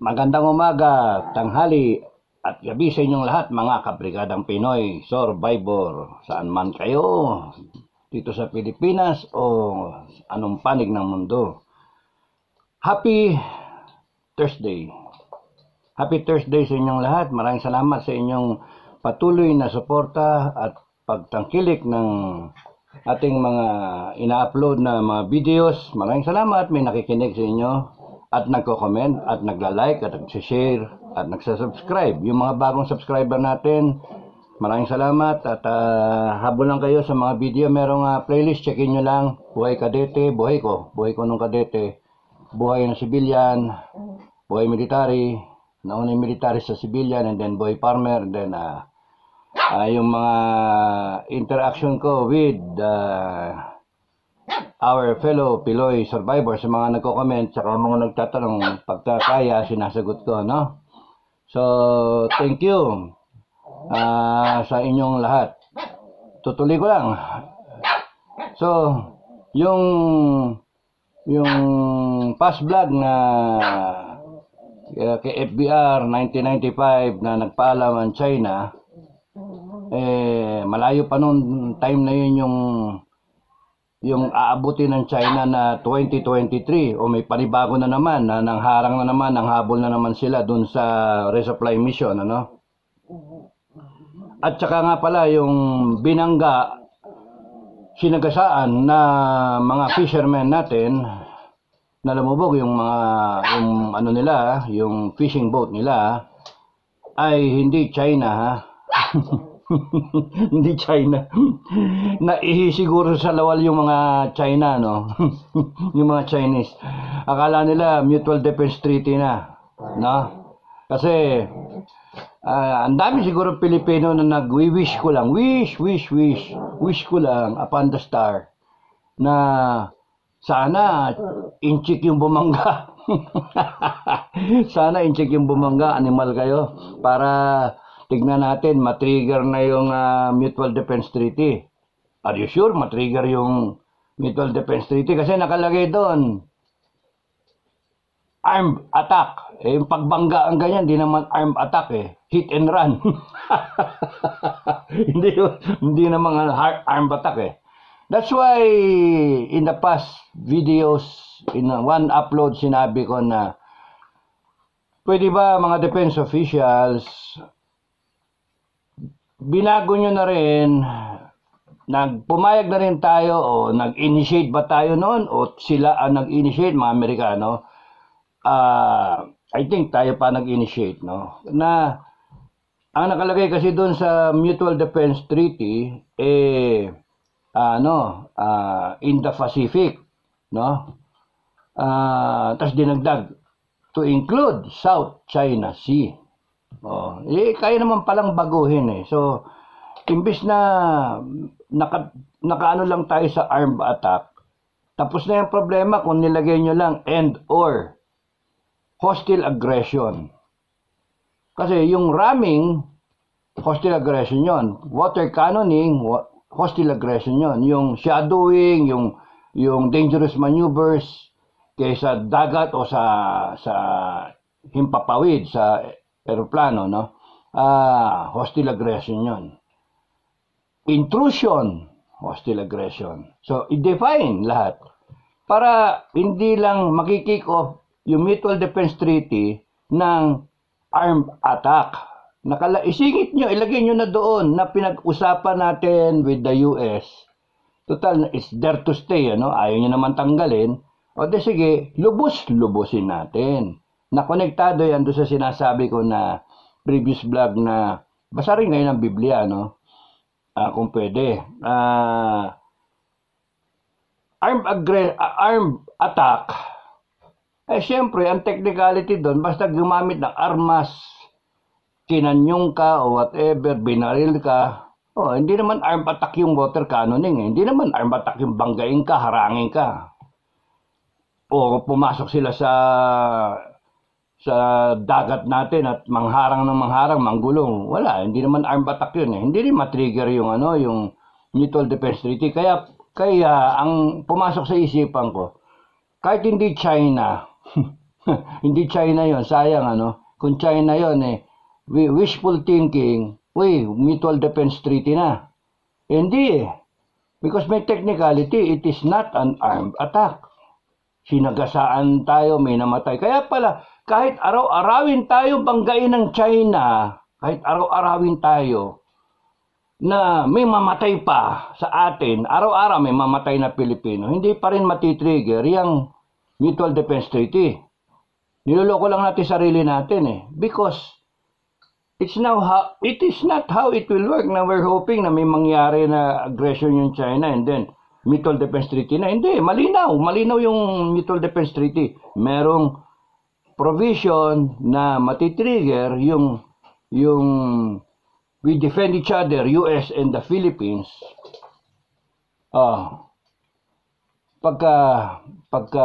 Magandang umaga, tanghali at gabi sa inyong lahat mga kabrigadang Pinoy Survivor. Saan man kayo, dito sa Pilipinas o anong panig ng mundo. Happy Thursday. Happy Thursday sa inyong lahat. Maraming salamat sa inyong patuloy na suporta at pagtangkilik ng ating mga ina-upload na mga videos. Maraming salamat, may nakikinig sa inyo at nagko-comment at nagla-like at nag-share at nagsasubscribe. Yung mga bagong subscriber natin, maraming salamat at habol lang kayo sa mga video. Merong playlist, checkin nyo lang. Buhay Kadete, buhay ko nung Kadete, buhay ng civilian, buhay military, nauna yung military sa civilian, and then buhay farmer, and then yung mga interaction ko with our fellow Pinoy survivors, sa mga nagko-comment, saka mga nagtatanong, pagkakaya, sinasagot ko, no? So, thank you sa inyong lahat. Tutuloy ko lang. So, yung past vlog na kay FBR 1995 na nagpaalam ang China, malayo pa noon time na yun yung aabutin ng China na 2023 o may panibago na naman na nangharang na naman, nanghabol na naman sila dun sa resupply mission, ano? At saka nga pala yung binangga, sinagasaan na mga fishermen natin na lumubog yung ano nila, yung fishing boat nila ay hindi China, ha? Hindi China. Naihi siguro sa lawal yung mga China, no? Yung mga Chinese. Akala nila Mutual Defense Treaty na, no? Kasi ang dami siguro Pilipino na nag-wish ko lang, wish ko lang upon the star na sana inchik yung bumangga. Sana inchik yung bumangga, animal kayo, para tignan natin, matrigger na yung Mutual Defense Treaty. Are you sure matrigger yung Mutual Defense Treaty? Kasi nakalagay doon, armed attack. Yung pagbangga ang ganyan, di naman armed attack hit and run. hindi naman armed attack That's why in the past videos, in one upload, sinabi ko na pwede ba mga defense officials, binago nyo na rin, pumayag na rin tayo o nag-initiate ba tayo noon o sila ang nag-initiate, mga Amerikano? I think tayo pa nag-initiate, no? Na ang nakalagay kasi doon sa Mutual Defense Treaty Indo-Pacific, no? Tapos dinagdag to include South China Sea. Kaya naman palang baguhin So, imbis na nakaano lang tayo sa armed attack, tapos na yung problema kung nilagay nyo lang and or hostile aggression. Kasi yung ramming, hostile aggression yon. Water cannoning, hostile aggression yon. Yung shadowing, yung dangerous maneuvers kaysa dagat o sa himpapawid, sa aeroplano, no? Hostile aggression yon. Intrusion, hostile aggression. So, i-define lahat para hindi lang makikick off yung Mutual Defense Treaty ng armed attack. Isingit nyo, ilagay nyo na doon na pinag-usapan natin with the US. Total, it's there to stay, ano? Ayaw nyo naman tanggalin. O de sige, lubusin natin. Nakonektado yan doon sa sinasabi ko na previous vlog na basa rin ngayon ang Biblia, no? Kung pwede. Armed attack. Siyempre, ang technicality doon, basta gumamit ng armas, kinanyong ka o whatever, binaril ka, hindi naman armed attack yung water cannoning. Hindi naman armed attack yung banggain ka, harangin ka. O pumasok sila sa dagat natin at mangharang ng mangharang, manggulong. Wala, hindi naman armed attack yun Hindi rin matrigger yung yung Mutual Defense Treaty. Kaya ang pumasok sa isipan ko, kahit hindi China, Hindi China yon, sayang ano. Kung China yon wishful thinking, mutual defense treaty na. Hindi eh. Because may technicality, it is not an armed attack. Sinagasaan tayo, may namatay. Kaya pala, kahit araw-arawin tayo banggain ng China, kahit araw-arawin tayo, na may mamatay pa sa atin, araw-araw may mamatay na Pilipino, hindi pa rin matitrigger yung mutual defense treaty. Niloloko lang natin sarili natin eh. Because it is not how it will work. Now we're hoping na may mangyari na aggression yung China and then mutual defense treaty na. Hindi, malinaw yung mutual defense treaty. Merong provision na matitrigger yung we defend each other, US and the Philippines. Pagka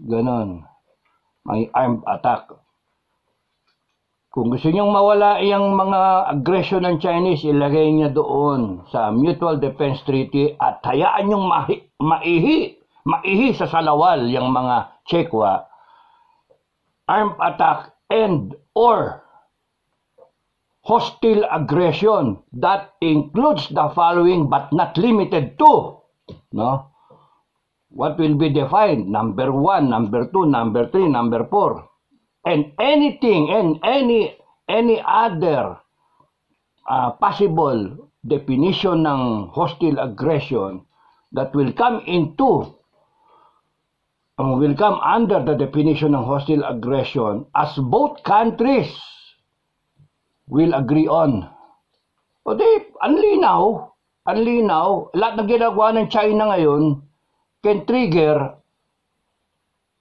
ganon, may armed attack. Kung gusto niyong mawala yung mga aggression ng Chinese, ilagay niya doon sa Mutual Defense Treaty at hayaan niyong maihi sa salawal yung mga Chekwa, armed attack and or hostile aggression that includes the following but not limited to, no? What will be defined? Number 1, number 2, number 3, number 4. And anything and any other possible definition ng hostile aggression that will come under the definition ng hostile aggression as both countries will agree on. O di, anlinaw, lahat ng ginagawa ng China ngayon can trigger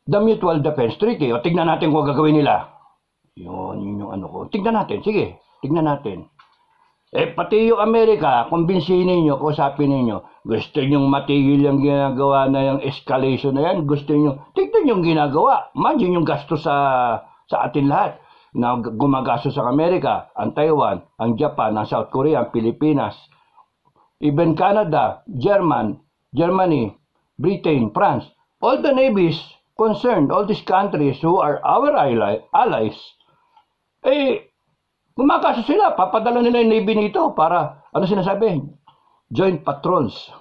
the Mutual Defense Treaty. O tignan natin kung gagawin nila. Yun yung ano ko. Tignan natin, sige, tignan natin. Pati yung Amerika, kumbinsihin ninyo, kusapin ninyo, gusto nyong matigil yung ginagawa na yung escalation na yan, gusto nyo, tignan yung ginagawa. Imagine yung gasto sa atin lahat. Na gumagastos sa Amerika, ang Taiwan, ang Japan, ang South Korea, ang Pilipinas, even Canada, Germany, Britain, France, all the navies concerned, all these countries who are our allies, gumagastos sila, papadala nila yung navy nito para, ano sinasabi? Joint patrols.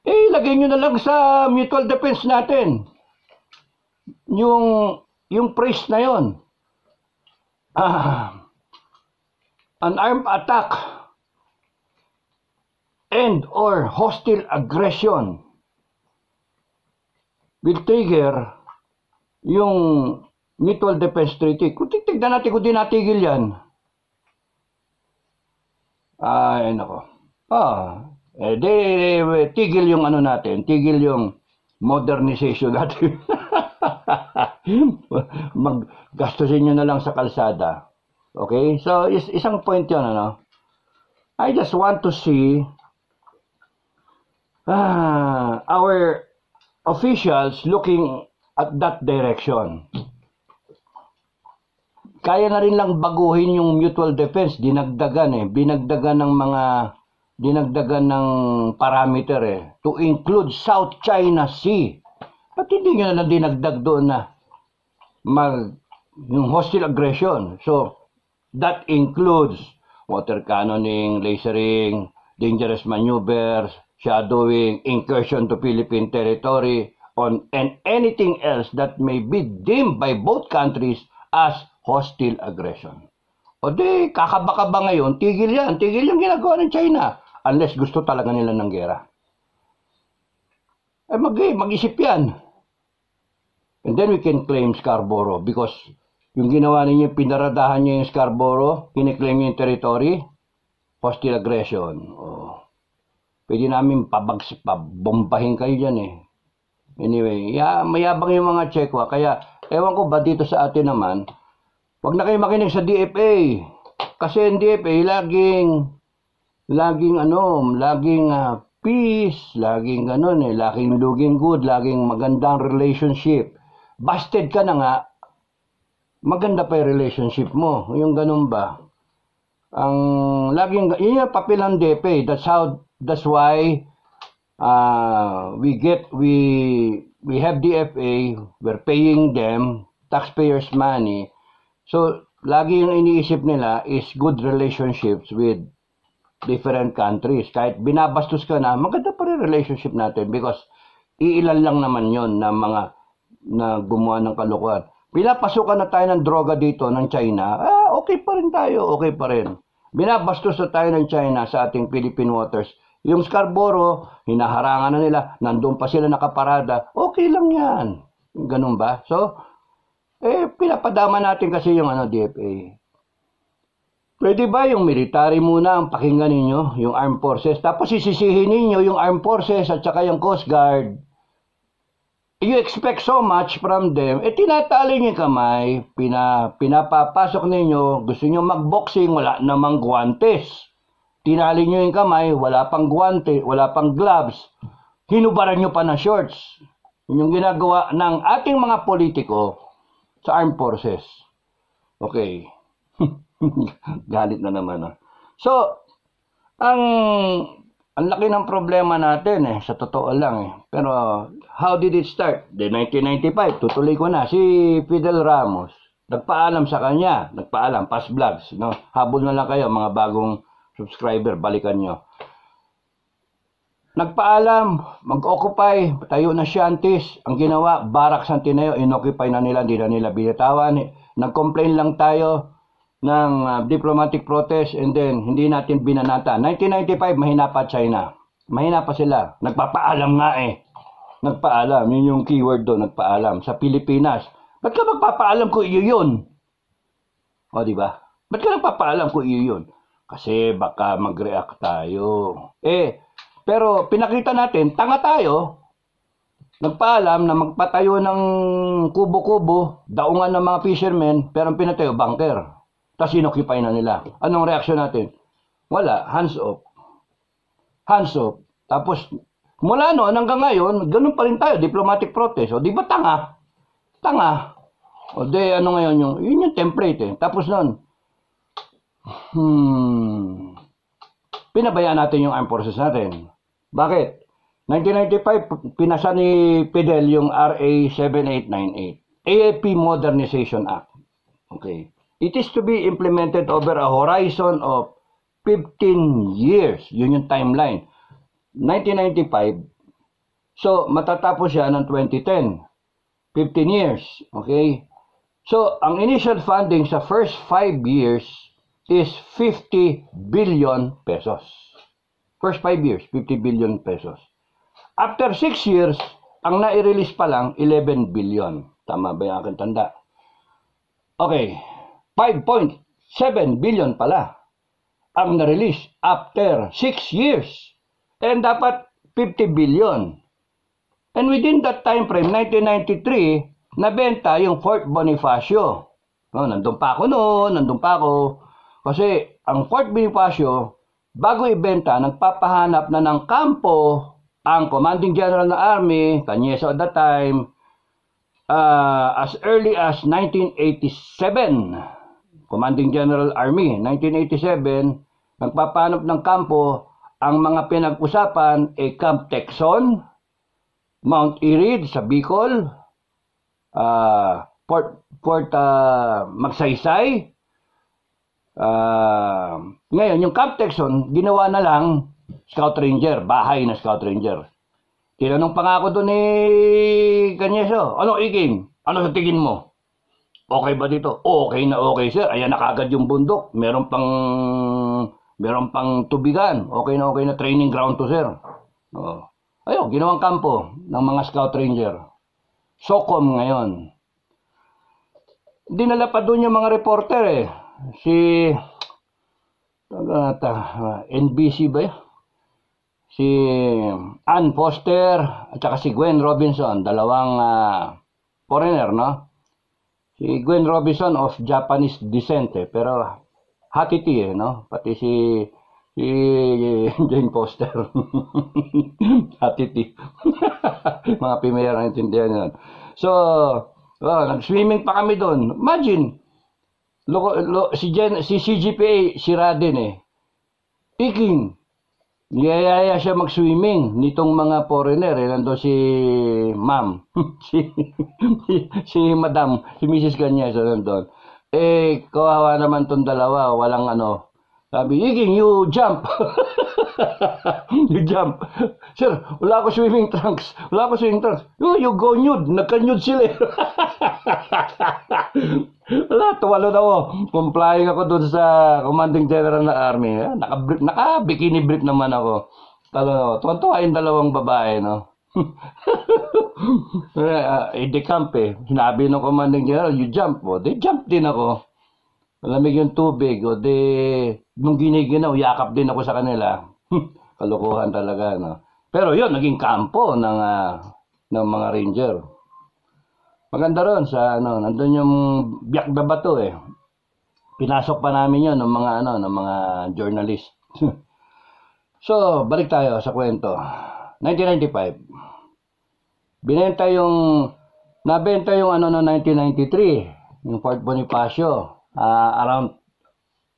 Lagay nyo na lang sa mutual defense natin. Yung price na yon. An armed attack and or hostile aggression will trigger yung Mutual Defense Treaty. Kung tignan natin kung di natigil yan. Ay, nako. Tigil yung ano natin, tigil yung modernization natin. Maggastusin nyo na lang sa kalsada. Okay? So, isang point yun, ano? I just want to see our officials looking at that direction. Kaya na rin lang baguhin yung mutual defense, binagdagan ng parameter to include South China Sea. At hindi nyo na dinagdag doon na yung hostile aggression. So, that includes water cannoning, lasering, dangerous maneuvers, shadowing, incursion to Philippine territory, and anything else that may be deemed by both countries as hostile aggression. O di, kakaba-kaba ngayon, tigil yung ginagawa ng China, unless gusto talaga nila ng gera. Mag-isip yan. And then we can claim Scarborough because yung ginawa ninyo, pinaradahan nyo yung Scarborough, kiniklaim nyo yung territory, hostile aggression. Pwede namin pabombahin kayo dyan eh. Anyway, mayabang yung mga Chekwa, kaya ewan ko ba dito sa atin naman, wag na kayo makinig sa DFA. Kasi yung DFA laging peace, laging laging good, laging magandang relationship. Busted ka na nga, maganda pa yung relationship mo. Yung ganun ba? Yun yung papel ng DFA. That's why we we have DFA, we're paying them taxpayers' money. So, lagi yung iniisip nila is good relationships with different countries. Kahit binabastos ka na, maganda pa rin relationship natin because iilan lang naman yon na mga na gumawa ng kalokohan. Pinapasukan na tayo ng droga dito ng China, okay pa rin tayo, okay pa rin. Binabastos na tayo ng China sa ating Philippine waters. Yung Scarborough, hinaharangan na nila, nandun pa sila nakaparada, okay lang yan. Ganun ba? So, pinapadama natin kasi yung DFA. Pwede ba yung military muna ang pakinggan ninyo, yung armed forces, tapos sisisihin ninyo yung armed forces at saka yung Coast Guard? You expect so much from them, tinatali niyo kamay, pinapapasok ninyo, gusto niyo magboxing, wala namang guwantes. Tinali niyo yung kamay, wala pang guwante, wala pang gloves. Hinubaran niyo pa ng shorts. Yun yung ginagawa ng ating mga politiko sa armed forces. Okay. Galit na naman. So, ang laki ng problema natin sa totoo lang Pero, how did it start? The 1995, tutuloy ko na. Si Fidel Ramos, nagpaalam sa kanya. Nagpaalam, past vlogs. No? Habol na lang kayo, mga bagong subscriber, balikan nyo. Nagpaalam, mag-occupy, tayo na shanties. Ang ginawa, barak sa tinayo, inoccupy na nila, hindi na nila binitawan. Nag-complain lang tayo ng diplomatic protest and then hindi natin binanata. 1995, mahina pa China. Mahina pa sila. Nagpapaalam nga Nagpaalam. Yun yung keyword doon, nagpaalam. Sa Pilipinas. Ba't ka magpapaalam kung iyo yun? O, diba? Ba't ka nagpapaalam kung iyo yun? Kasi baka mag-react tayo. Pero pinakita natin, tanga tayo. Nagpaalam na magpatayo ng kubo-kubo, daungan ng mga fishermen, pero ang pinatayo, bunker. Tapos inoccupy na nila. Anong reaksyon natin? Wala, hands off. Hands off. Tapos, mula noon hanggang ngayon, ganun pa rin tayo, diplomatic protest. O, di ba tanga? Tanga. O, di, ano ngayon yun yung template Tapos noon, pinabayaan natin yung armed forces natin. Bakit? 1995, pinasa ni Fidel yung RA 7898. AFP Modernization Act. Okay. It is to be implemented over a horizon of 15 years. Yun yung timeline. 1995. So, matatapos siya ng 2010. 15 years. Okay? So, ang initial funding sa first 5 years is 50 billion pesos. First 5 years, 50 billion pesos. After 6 years, ang nai-release pa lang, 11 billion. Tama ba yung aking tanda? Okay. 5.7 billion pala ang na-release after 6 years. And dapat 50 billion. And within that time frame, 1993, nabenta yung Fort Bonifacio. Nandun pa ako noon, Kasi ang Fort Bonifacio, bago ibenta, nagpapahanap na ng kampo ang Commanding General ng Army, Cañeso at that time, as early as 1987. Commanding General Army, 1987, nagpapahanap ng kampo, ang mga pinag-usapan ay Camp Texon, Mount Irid sa Bicol, Port Magsaysay. Ngayon, yung Camp Texon, ginawa na lang Scout Ranger, bahay na Scout Ranger. Tinanong pa nga ako doon ni Cañeso, ano Iging? Ano sa tingin mo? Okay ba dito? Okay na okay, sir. Ayan na kagad yung bundok. Meron pang tubigan. Okay na training ground to, sir. Ayun, ginawang kampo ng mga Scout Ranger. SOCOM ngayon. Dinala pa doon yung mga reporter Si NBC ba Si Ann Foster at saka si Gwen Robinson, dalawang foreigner, no? Si Gwen Robinson of Japanese descent pero Hatiti no? Pati si Jane Foster. Hatiti. Mga Pimera ang intindihan yun. So, nag-swimming pa kami doon. Imagine, si CGPA, sira din Iking, niyayaya siya mag-swimming nitong mga foreigner. Nandun si ma'am, si madam, si Mrs. Canyeso nandun. Kawawa naman tong dalawa, walang ano. Sabi, Iging, you jump. You jump. Sir, wala ako swimming trunks. Wala ako swimming trunks. You go nude. Nagka-nude sila. Wala, tuwalo na ako. Complying ako dun sa Commanding General ng Army. Naka-bikini brief naman ako. Tuwan-tuwa yung dalawang babae, no? Decamp eh. Sinabi ng Commanding General, you jump. Di jump din ako. Malamig yung tubig. Nung giniginaw, yakap din ako sa kanila. Kalukuhan talaga, no? Pero yun, naging kampo ng mga ranger. Maganda ron sa nandun yung Biak na Bato eh. Pinasok pa namin yun ng mga journalist. So, balik tayo sa kwento. 1995. Nabenta yung no 1993, yung Fort Bonifacio. Around,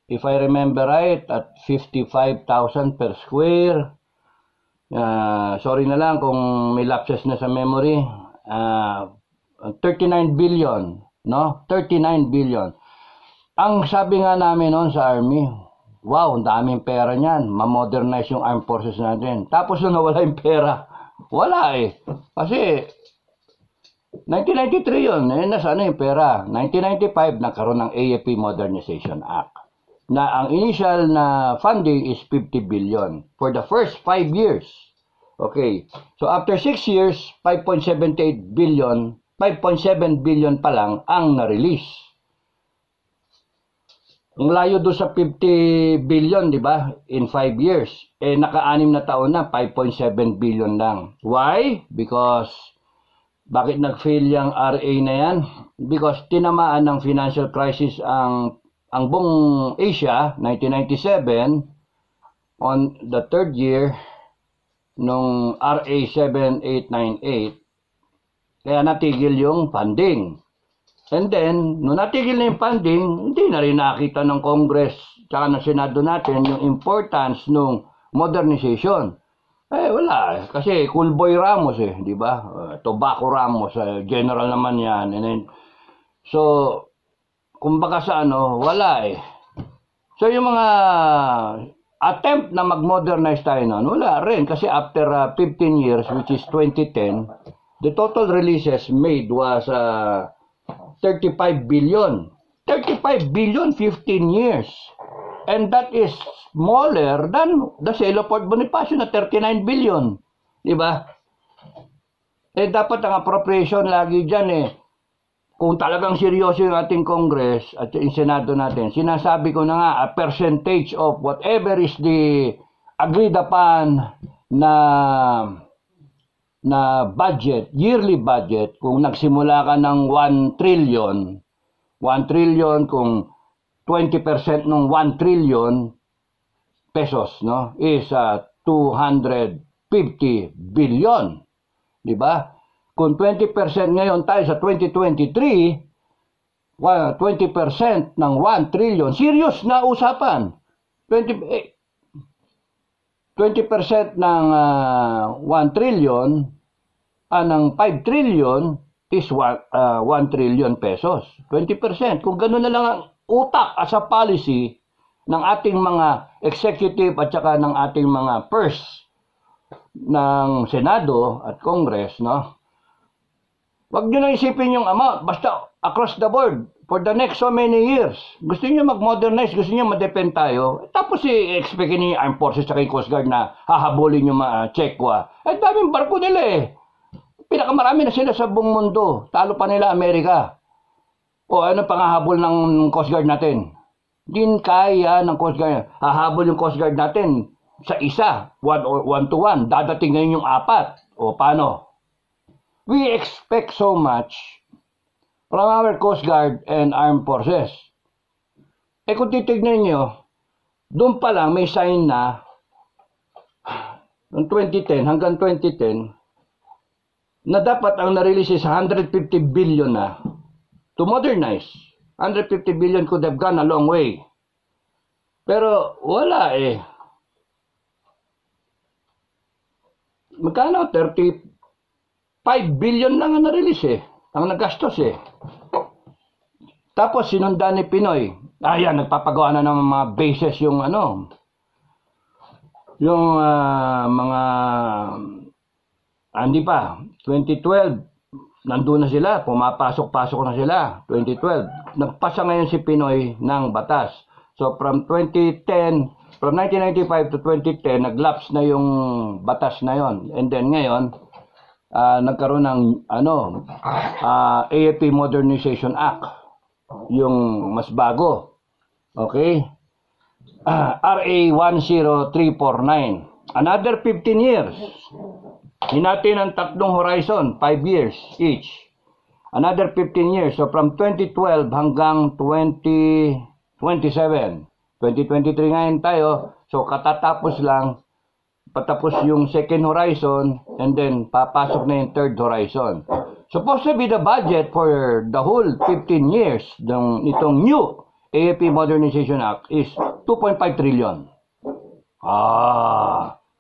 if I remember right, at 55,000 per square. Sorry na lang kung may lapses na sa memory. 39 billion, no? 39 billion. Ang sabi nga namin noon sa Army, wow, ang daming pera niyan. Ma-modernize yung armed forces natin. Tapos nung nawala yung pera, wala eh. Kasi 1993 yun, nasaan yung pera? 1995, nagkaroon ng AFP Modernization Act. Na ang initial na funding is 50 billion for the first 5 years. Okay, so after 6 years, 5.78 billion, 5.7 billion pa lang ang na-release. Ang layo doon sa 50 billion, di ba? In 5 years. Naka-6 na taon na, 5.7 billion lang. Why? Because bakit nag-fail yung RA na yan? Because tinamaan ng financial crisis ang buong Asia, 1997, on the third year nung RA 7898, kaya natigil yung funding. And then, nung natigil na yung funding, hindi na rin nakita ng Congress tsaka ng Senado natin yung importance ng modernization. Wala. Kasi Cool Boy Ramos di ba? Tobacco Ramos, general naman yan. And then, so, kumbaga sa wala So, yung mga attempt na mag-modernize tayo noon, wala rin. Kasi after 15 years, which is 2010, the total releases made was 35 billion. 35 billion, 15 years. And that is smaller than the sale of Fort Bonifacio na 39 billion. Diba? Dapat ang appropriation lagi dyan kung talagang seryoso yung ating Congress at yung Senado natin, sinasabi ko na nga, a percentage of whatever is the agreed upon na budget, yearly budget, kung nagsimula ka ng 1 trillion kung 20% ng 1 trillion pesos, no, is 250 billion. Di ba? Kung 20% ngayon tayo sa 2023, 20% ng 1 trillion, serious na usapan. 20% ng 1 trillion, ng 5 trillion is 1 trillion pesos. 20%. Kung gano'n na lang ang utak as a policy ng ating mga executive at saka ng ating mga purse ng Senado at Congress, no? Huwag nyo na isipin yung amount. Basta across the board for the next so many years. Gusto nyo mag-modernize, gusto nyo ma-depend tayo. Tapos i-expect ni Armed Forces at Coast Guard na hahabulin yung mga Chekwa. Daming barko nila Pinakamarami na sila sa buong mundo. Talo pa nila Amerika. O ano pang hahabol ng Coast Guard natin? Din kaya ng Coast Guard. Hahabol yung Coast Guard natin sa isa. 1 to 1. Dadating ngayon yung 4. O paano? We expect so much from our Coast Guard and Armed Forces. Kung titignan nyo, doon pa lang may sign na noong 2010 hanggang 2010 na dapat ang na-release is 150 billion na to modernize. 150 billion could have gone a long way. Pero wala magkano? 35 billion lang ang na-release eh. Ang nagastos eh. Tapos sinundan ni Pinoy. Ayan, nagpapagawa na ng mga bases yung ano. Yung mga hindi pa. 2012, nandun na sila. Pumapasok-pasok na sila. 2012. Nagpasa ngayon si Pinoy ng batas. So from 1995 to 2010, nag-lapse na yung batas na yon. And then ngayon, nagkaroon ng AFP Modernization Act. Yung mas bago. Okay? RA 10349. Another 15 years. Hinati ng tatlong horizon, 5 years each. Another 15 years. So from 2012 hanggang 2027. 2023 ngayon tayo. So katatapos lang, patapos yung second horizon, and then papasok na yung third horizon. Supposed to be the budget for the whole 15 years itong new AFP Modernization Act is 2.5 trillion.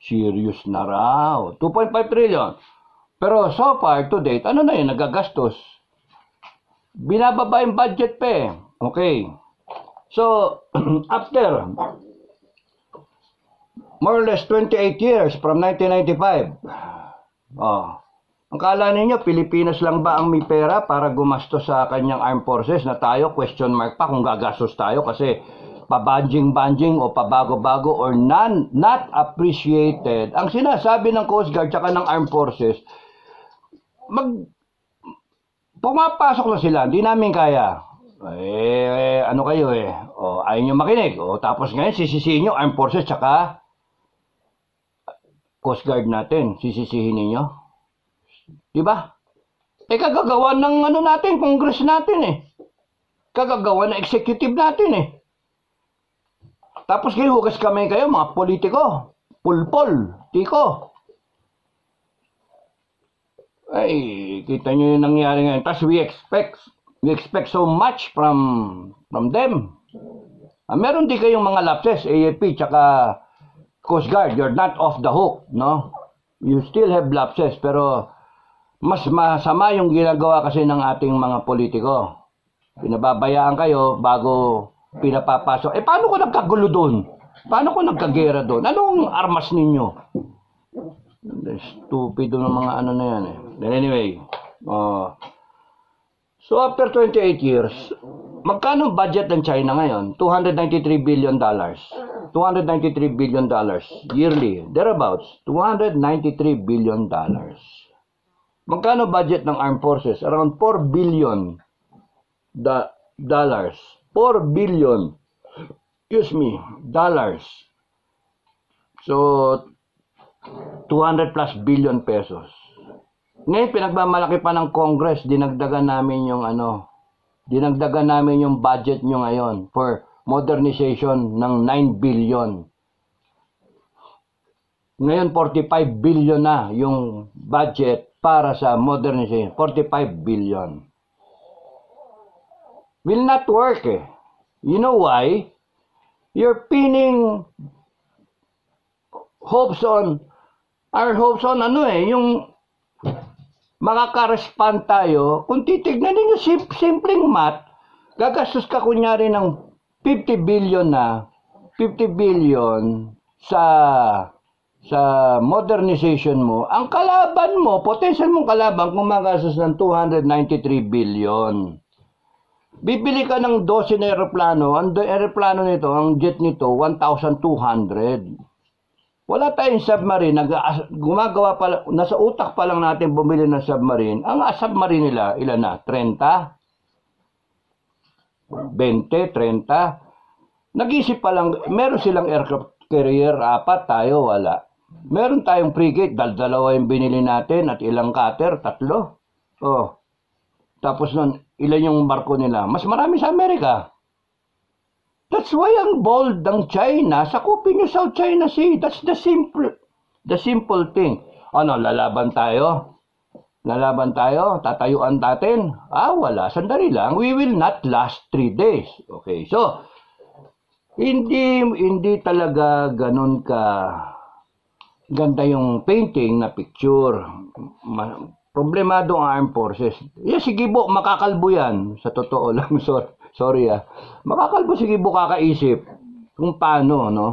Serious na raw. 2.5 trillion. Pero so far to date, ano na yun, nagagastos? Binababa yung budget pa eh. Okay. So, after more or less 28 years from 1995, ang kala ninyo, Pilipinas lang ba ang may pera para gumastos sa kanyang armed forces na tayo, question mark pa kung gagastos tayo kasi pabanjing-banjing o pabago-bago or not appreciated. Ang sinasabi ng Coast Guard tsaka ng armed forces, pumapasok na sila, hindi namin kaya. Ano kayo eh? Ayaw nyo makinig. Tapos ngayon, sisisihin nyo armed forces tsaka Coast Guard natin, sisisihin ninyo. Diba? Kagagawa ng natin, Congress natin eh. Kagagawa ng executive natin eh. Tapos kayo, hugas kamay kayo, mga politiko. Pulpol, tiko. Ay, kita nyo yung nangyari ngayon. Tapos we expect so much from them. Meron di kayong mga lapses, AFP, tsaka Coast Guard. You're not off the hook, no? You still have lapses, pero mas masama yung ginagawa kasi ng ating mga politiko. Pinababayaan kayo bago pinapapasok. Paano ko nagkagulo doon? Paano ko nagkagera doon? Anong armas ninyo? Stupido ng mga na yan eh. Anyway. So after 28 years, magkano budget ng China ngayon? $293 billion. $293 billion yearly. Thereabouts. $293 billion. Magkano budget ng armed forces? Around $4 billion. 4 billion. Dollars. So, 200 plus billion pesos. Ngayon, pinagmamalaki pa ng Congress, dinagdagan namin yung budget nyo ngayon for modernization ng 9 billion. Ngayon, 45 billion na yung budget para sa modernization. 45 billion. Will not work eh. You know why? You're pinning our hopes on yung makaka-respond tayo. Kung titignan ninyo simpleng math, gagastos ka kunyari ng 50 billion sa modernization mo. Ang kalaban mo, potential mong kalaban kung magastos ng 293 billion. Bibili ka ng 12 na aeroplano, ang aeroplano nito, ang jet nito, 1,200. Wala tayong submarine, gumagawa pa lang, nasa utak pa lang natin bumili ng submarine. Ang submarine nila, ilan na? 30? 20, 30? Nag-isip pa lang, meron silang aircraft carrier, 4, tayo wala. Meron tayong frigate, dalawa yung binili natin at ilang cutter, 3. Tapos nun, ilan yung barko nila? Mas marami sa Amerika. That's why ang bold ng China, sakupin nyo South China Sea. That's the simple thing. Lalaban tayo? Lalaban tayo? Tatayuan natin? Wala. Sandali lang. We will not last 3 days. Okay, so, hindi talaga ganun ganda yung painting na picture. Problemado ang armed forces. Si Gibo, makakalbo yan. Sa totoo lang, sorry Makakalbo si Gibo kakaisip kung paano, no?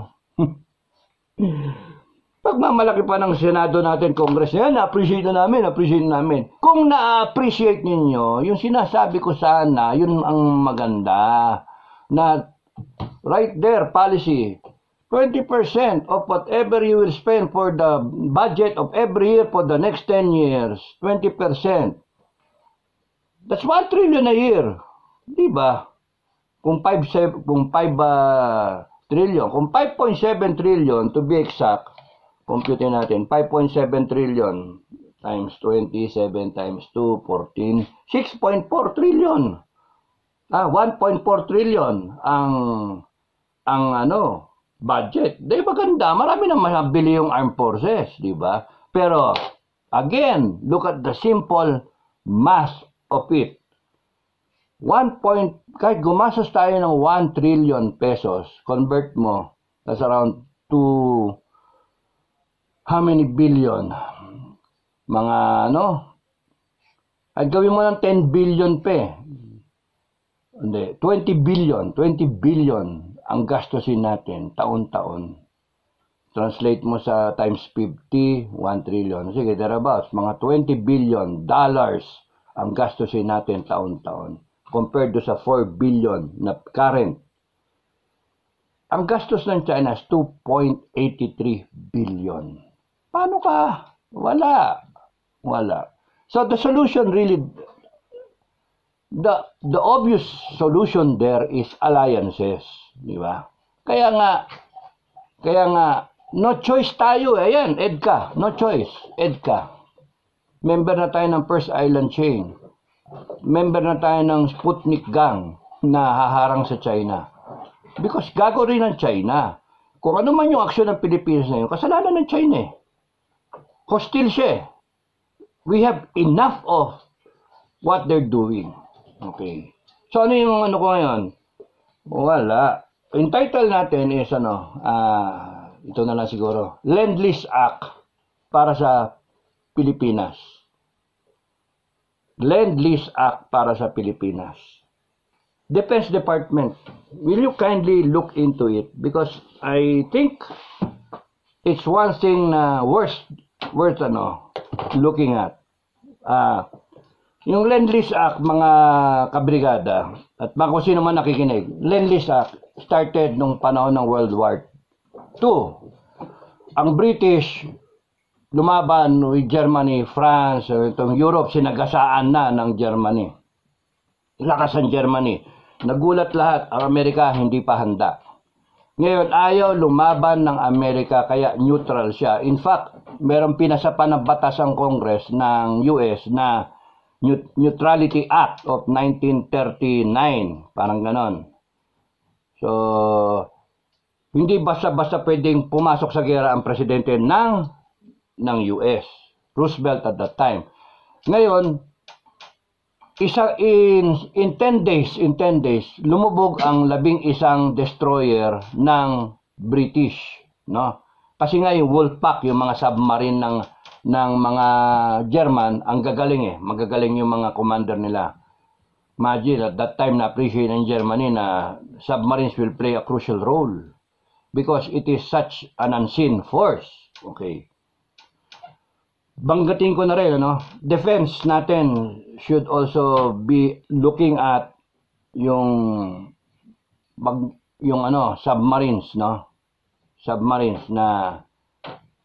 Pagmamalaki pa ng Senado natin, Congress yan, appreciate namin. Kung na-appreciate ninyo, yung sinasabi ko sana, yun ang maganda. Na right there, policy, 20% of whatever you will spend for the budget of every year for the next 10 years, 20%. That's 1 trillion a year. Diba? Kung 5 trillion, kung 5.7 trillion to be exact, compute natin, 5.7 trillion times 27 times 2, 14, 6.4 trillion. 1.4 trillion ang budget. Di ba ganda? Marami nang mabili yung armed forces, di ba? Pero, again, look at the simple math of it. Kahit gumastos tayo ng 1 trillion pesos, convert mo, that's around how many billion? Mga ay gawin mo ng 10 billion Hindi, 20 billion ang gastusin natin taon-taon. Translate mo sa times 50, 1 trillion. Sige, thereabouts, mga 20 billion dollars ang gastusin natin taon-taon compared to sa 4 billion na current. Ang gastos ng China is 2.83 billion. Paano ka? Wala. So the solution really, the obvious solution there is alliances, di ba? Kaya nga no choice tayo. Ayan, EDCA, no choice, EDCA. Member na tayo ng First Island Chain. Member na tayo ng Sputnik Gang na haharang sa China. Because gago rin ng China. Kung ano man yung aksyon ng Pilipinas na yun, kasalanan ng China eh. Hostile siya. We have enough of what they're doing. Okay. So ano yung ko ngayon? Wala. Yung title natin is ito na lang siguro. Lend-Lease Act para sa Pilipinas. Lend-Lease Act para sa Pilipinas. Defense Department, will you kindly look into it? Because I think it's one thing worth looking at. Yung Lend-Lease Act, mga kabrigada, at kung sino man nakikinig, Lend-Lease Act started nung panahon ng World War II. Ang British lumaban with Germany, France, itong Europe, sinagasaan na ng Germany. Lakas ang Germany. Nagulat lahat, ang Amerika hindi pa handa. Ngayon, ayaw lumaban ng Amerika, kaya neutral siya. In fact, merong pinasa pa ng batas ang Congress ng US na Neutrality Act of 1939. Parang ganon. So, hindi basta-basta pwedeng pumasok sa gera ang presidente ng US. Roosevelt at that time. Ngayon, in 10 days, lumubog ang 11 destroyer ng British, no? Kasi nga yung Wolfpack, yung mga submarine ng mga German, ang gagaling magagaling yung mga commander nila. Imagine, at that time na-appreciate ng Germany na submarines will play a crucial role because it is such an unseen force. Okay. Banggatin ko na rin, defense natin should also be looking at yung submarines, submarines na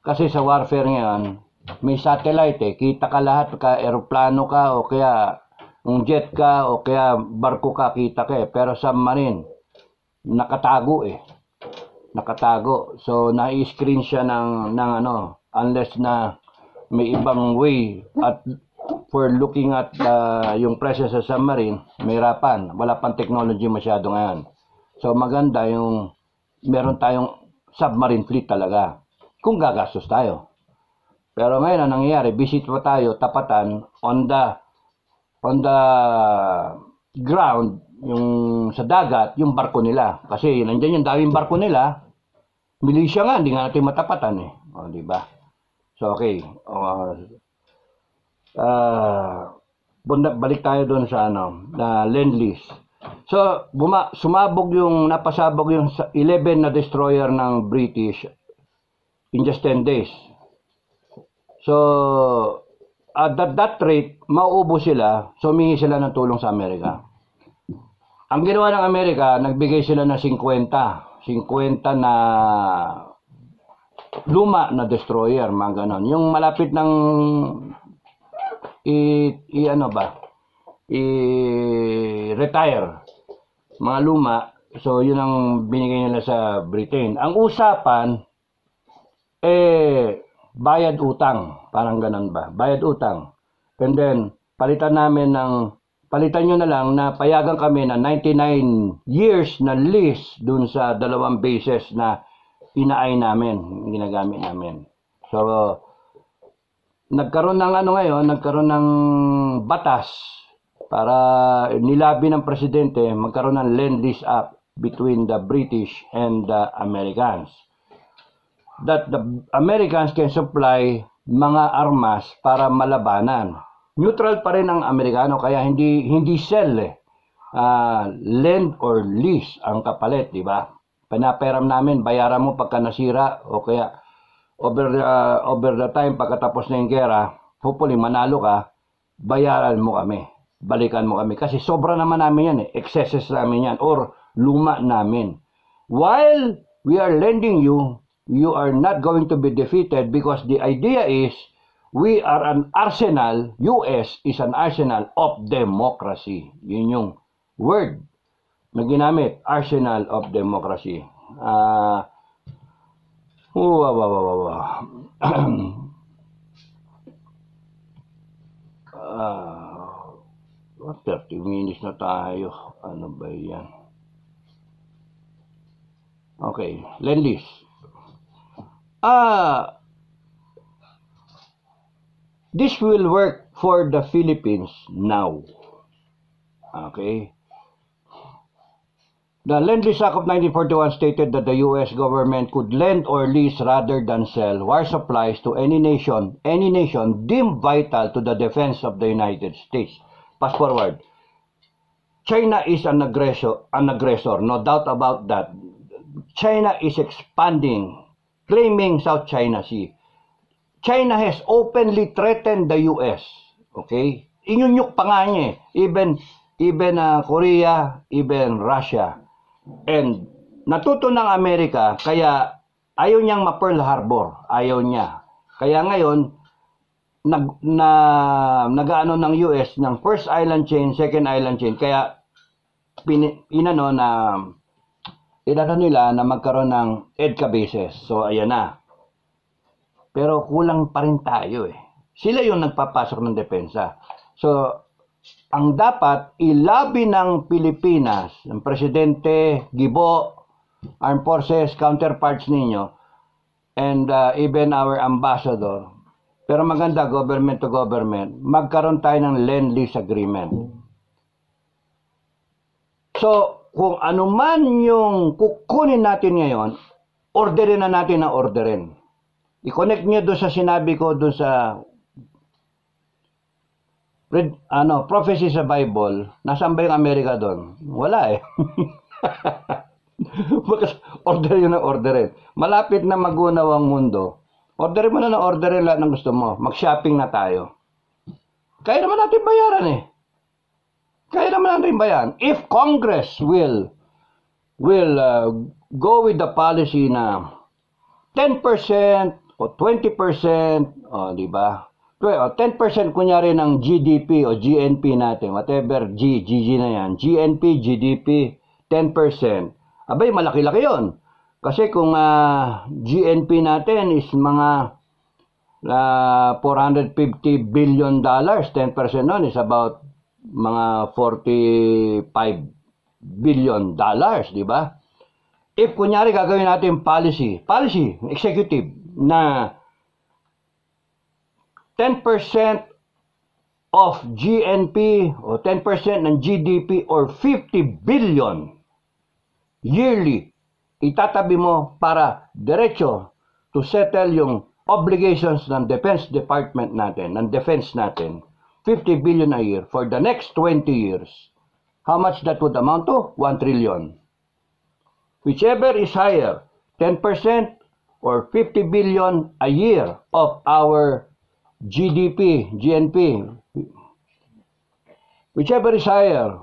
kasi sa warfare ngayon may satellite kita ka lahat, ka eroplano ka o kaya jet ka o kaya barko ka, kita ka pero submarine nakatago so na-screen siya ng unless na may ibang way at for looking at yung presence sa submarine, may hirapan. Wala pang technology masyado ngayon. So maganda yung meron tayong submarine fleet talaga kung gagastos tayo. Pero ngayon ang nangyayari, visit pa tayo tapatan on the ground, yung sa dagat, yung barko nila. Kasi nandiyan yung daming barko nila. Milisya nga, hindi nga natin matapatan O, di ba? So, okay. Balik tayo doon sa na Lend-Lease. So, napasabog yung 11 na destroyer ng British in just 10 days. So, at that rate, mauubos sila, so humingi sila ng tulong sa Amerika. Ang ginawa ng Amerika, nagbigay sila ng 50 na luma na destroyer, mga ganon. Yung malapit ng i-retire, mga luma. So, yun ang binigay nila sa Britain. Ang usapan, bayad utang. Parang ganun ba? Bayad utang. And then, palitan nyo na lang na payagan kami na 99 years na lease dun sa 2 bases na inaay namin, ginagamit namin. So, nagkaroon ng batas para nilabi ng presidente magkaroon ng Lend-Lease Act between the British and the Americans. That the Americans can supply mga armas para malabanan. Neutral pa rin ang Amerikano, kaya hindi sell lend or lease ang kapalit, di ba? Pinaperam namin, bayaran mo pagka nasira o kaya over the time pagkatapos na yung gera, hopefully manalo ka, bayaran mo kami, balikan mo kami kasi sobra naman namin yan excesses namin yan or luma namin. While we are lending you, you are not going to be defeated because the idea is we are an arsenal, US is an arsenal of democracy. Yun yung word na ginamit, arsenal of democracy. What 30 minutes na tayo. Ano ba yan? Okay, Lend-Lease. This will work for the Philippines now. Okay. The Lend-Lease Act of 1941 stated that the U.S. government could lend or lease rather than sell war supplies to any nation deemed vital to the defense of the United States. Fast forward. China is an aggressor, no doubt about that. China is expanding, claiming South China Sea. China has openly threatened the U.S. Okay? Inyunyuk pa nga niya even Korea, even Russia. And natuto ng Amerika, kaya ayaw niyang ma-Pearl Harbor. Ayaw niya. Kaya ngayon, nag-ano ng US ng first island chain, second island chain. Kaya inano nila na magkaroon ng EDCA bases. So, ayan na. Pero kulang pa rin tayo eh. Sila yung nagpapasok ng depensa. So, ang dapat ilabi ng Pilipinas, ng Presidente, Gibo, Armed Forces, counterparts ninyo, and even our ambassador, pero maganda government to government, magkaroon tayo ng Lend-Lease agreement. So, kung ano man yung kukunin natin ngayon, orderin na natin na orderin. I-connect nyo doon sa sinabi ko doon sa prophecy sa Bible. Nasaan ba yung Amerika doon? Wala eh. Order yun ang orderin. Malapit na magunaw ang mundo. Orderin mo na orderin lahat ng gusto mo. Mag-shopping na tayo. Kaya naman natin bayaran eh. Kaya naman natin bayaran. If Congress will go with the policy na 10% o 20%, di ba? 10% kunyari ng GDP o GNP natin, whatever GG na yan, GNP, GDP, 10%. Abay, malaki-laki yun. Kasi kung GNP natin is mga $450 billion, 10% nun is about mga $45 billion, di ba? If kunyari gagawin natin policy, executive, na 10% of GNP o 10% ng GDP or 50 billion yearly, itatabi mo para diretso to settle yung obligations ng Defense Department natin, ng defense natin, 50 billion a year for the next 20 years, how much that would amount to? 1 trillion. Whichever is higher, 10% or 50 billion a year of our GDP, GNP, whichever is higher.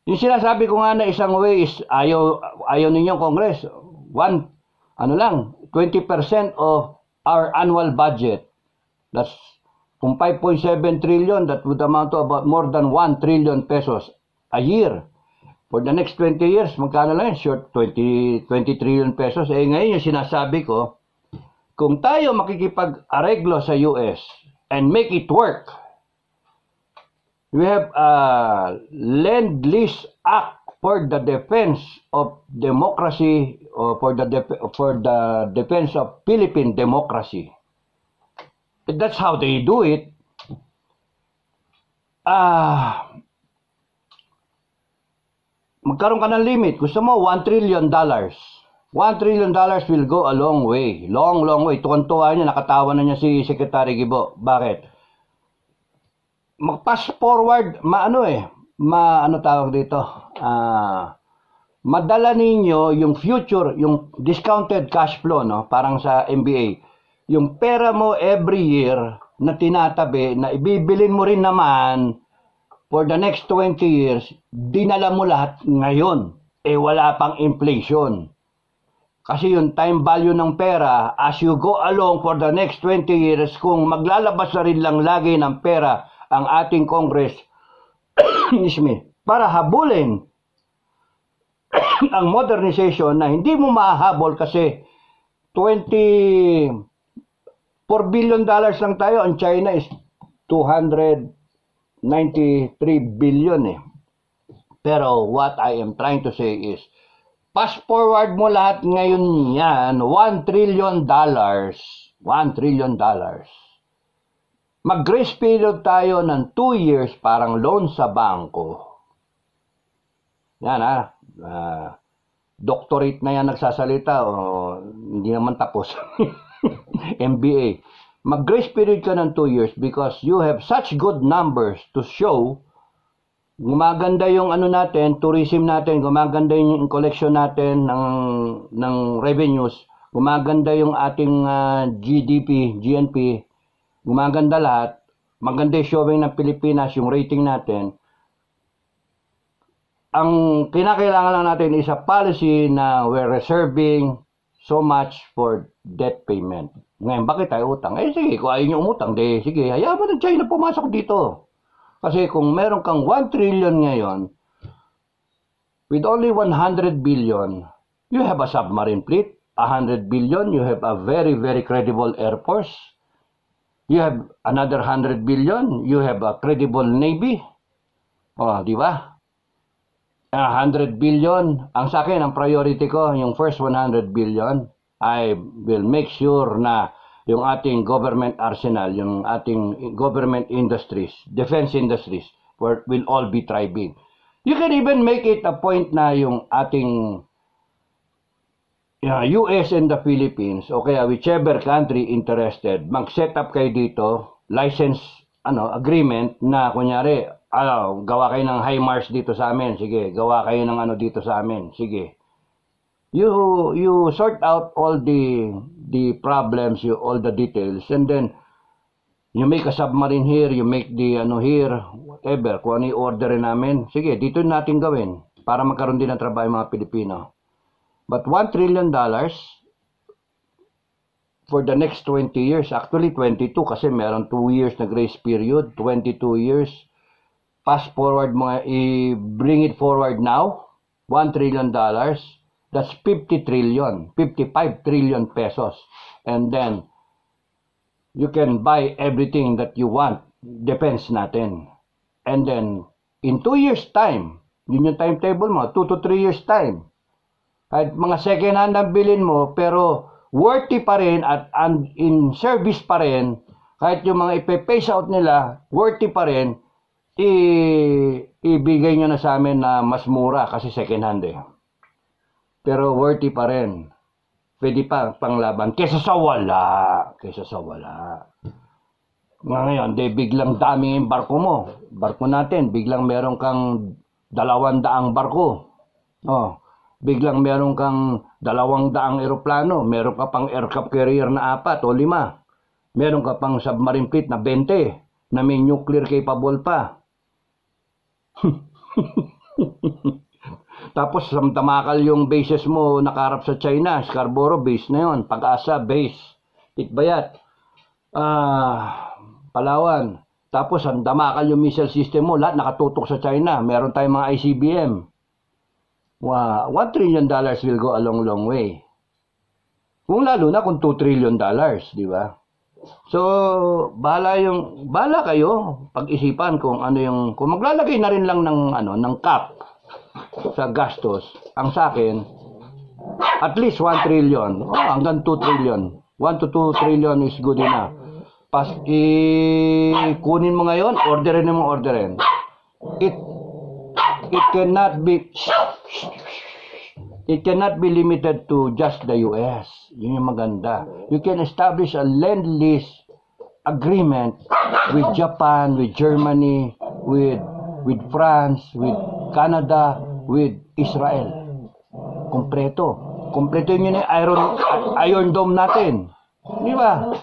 Yung sinasabi ko nga na isang way is ayaw ninyong Congress. 20% of our annual budget. That's kung 5.7 trillion, that would amount to about more than 1 trillion pesos a year. For the next 20 years, magkano lang yun? Short 20 trillion pesos. Eh ngayon yung sinasabi ko, kung tayo makikipag-areglo sa US and make it work, we have a Lend-Lease Act for the defense of democracy, or for the defense of Philippine democracy. That's how they do it. Magkaroon ka ng limit. Gusto mo $1 trillion. $1 trillion will go a long way. Long way. Tuwan-tuwa niya, nakatawa na niya si Secretary Gibo. Bakit? Mag-pass forward, tawag dito? Madala ninyo yung future, yung discounted cash flow, no? Parang sa MBA. Yung pera mo every year na tinatabi, na ibibilin mo rin naman for the next 20 years, dinala mo lahat ngayon. Wala pang inflation. Kasi yung time value ng pera, as you go along for the next 20 years, kung maglalabas na rin lang lagi ng pera ang ating Congress, para habulin ang modernization na hindi mo mahahabol kasi $24 billion lang tayo. Ang China is 293 billion eh. Pero what I am trying to say is, fast forward mo lahat ngayon yan, $1 trillion. $1 trillion. Mag-grace period tayo ng 2 years, parang loan sa bangko. Yan doctorate na yan nagsasalita, hindi naman tapos. MBA. Mag-grace period ka ng 2 years because you have such good numbers to show. Gumaganda yung natin, tourism natin, gumaganda yung collection natin ng revenues, gumaganda yung ating GDP, GNP, gumaganda lahat, maganda yung showing ng Pilipinas, yung rating natin. Ang kinakailangan lang natin is a policy na we're reserving so much for debt payment. Ngayon, bakit tayo utang? Sige, kung ayaw nyo umutang, sige, hayaan mo ng China pumasok dito. Kasi kung meron kang 1 trillion ngayon, with only 100 billion, you have a submarine fleet. 100 billion, you have a very, very credible air force. You have another 100 billion, you have a credible navy. Di ba? 100 billion, ang sa akin, ang priority ko, yung first 100 billion, I will make sure na yung ating government arsenal, yung ating government industries, defense industries, will all be thriving. You can even make it a point na yung ating US and the Philippines, o kaya whichever country interested, mag-set up kayo dito, license agreement na kunyari, gawa kayo ng HIMARS dito sa amin, sige, gawa kayo ng dito sa amin, sige. You sort out all the problems, all the details, and then you make a submarine here, you make the here, whatever, kung ano i-order namin, sige, dito natin gawin para magkaroon din ng trabaho yung mga Pilipino. But $1 trillion for the next 20 years, actually 22 kasi meron 2 years na grace period, 22 years, fast forward bring it forward now, $1 trillion, that's 50 trillion, 55 trillion pesos. And then, you can buy everything that you want, defense natin. And then, in 2 years time, yun yung timetable mo, 2 to 3 years time. Kahit mga second hand ang bilhin mo, pero worthy pa rin at in service pa rin, kahit yung mga ipe-phase out nila, worthy pa rin, ibigay nyo na sa amin na mas mura kasi second hand eh. Pero worthy pa rin. pwede pa panglaban kesa sa wala. Kesa sa wala. Ngayon, biglang dami yung barko mo. Barko natin, biglang meron kang 200 barko. Oh, biglang meron kang 200 eroplano. Meron ka pang aircraft carrier na 4 o 5. Meron ka pang submarine fleet na 20 na may nuclear capable pa. Tapos samtamakal yung bases mo nakaharap sa China. Scarborough base na yun. Pag-asa base. Itbayat. Palawan. Tapos samtamakal yung missile system mo. Lahat nakatutok sa China. Meron tayong mga ICBM. Wow. $1 trillion will go a long, long way. Kung lalo na kung $2 trillion. Di ba? So, bahala kayo pag-isipan kung ano yung, kung maglalagay na rin lang ng cap sa gastos, ang sa akin, at least 1 trillion, hanggang 2 trillion. 1 to 2 trillion is good enough. Kunin mo ngayon, orderin. It cannot be limited to just the US. Yun yung maganda. You can establish a Lend-Lease agreement with Japan, with Germany, with France, with Canada, with Israel. Kompleto yun yung Iron Dome natin. Di ba?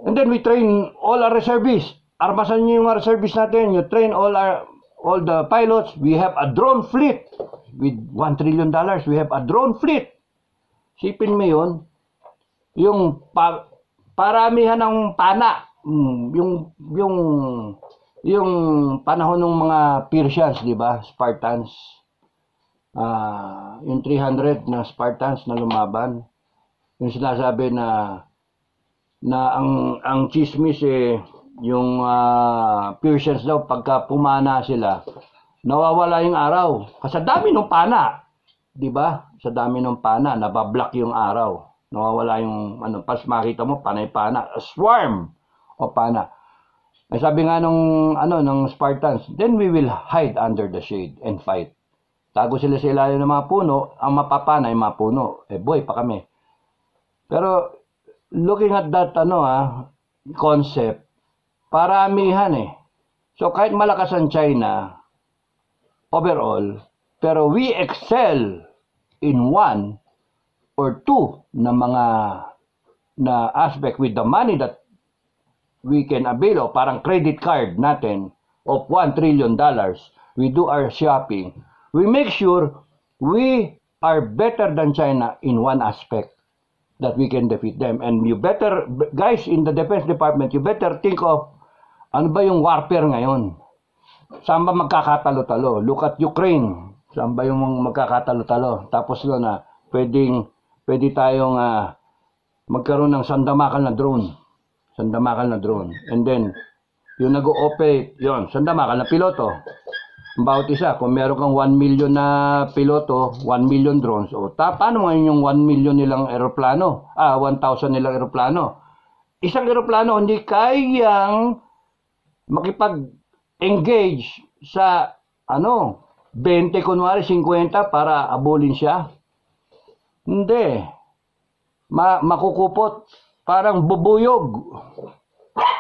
And then we train all our reservists. Armasan nyo yung reservists natin. You train all the pilots. We have a drone fleet. With $1 trillion, we have a drone fleet. Sipin mo yun. Yung paramihan ng pana. Yung panahon ng mga Persians, di ba? Spartans. Yung 300 na Spartans na lumaban. Yung sinasabi na ang chismis yung Persians daw pagka pumana sila, nawawala yung araw. Kasi dami ng pana. Di ba? Sa dami ng pana, nabablock yung araw. Nawawala yung pas makita mo panay-pana, a swarm o pana. Ay sabi nga nung Spartans, then we will hide under the shade and fight. Tago sila sa ilalim ng mga puno, ang mapapana ay mga puno. Boy pa kami. Pero looking at that concept, paramihan So kahit malakas ang China overall, pero we excel in 1 or 2 na aspect with the money that we can avail of, parang credit card natin of $1 trillion. We do our shopping. We make sure we are better than China in one aspect that we can defeat them. And you better, guys in the Defense Department, you better think of ano ba yung warfare ngayon? Saan ba magkakatalo-talo? Look at Ukraine. Saan ba yung magkakatalo-talo? Tapos na pwede tayong magkaroon ng sandamakal na drone. And then, yung nag-ooperate, yun, sandamakal na piloto. Bawat isa, kung meron kang 1 million na piloto, 1 million drones, paano ngayon yung 1 million nilang eroplano? 1,000 nilang eroplano. Isang eroplano hindi kayang makipag-engage sa 20 kunwari 50 para abulin siya. Hindi. Makukupot. Parang bubuyog.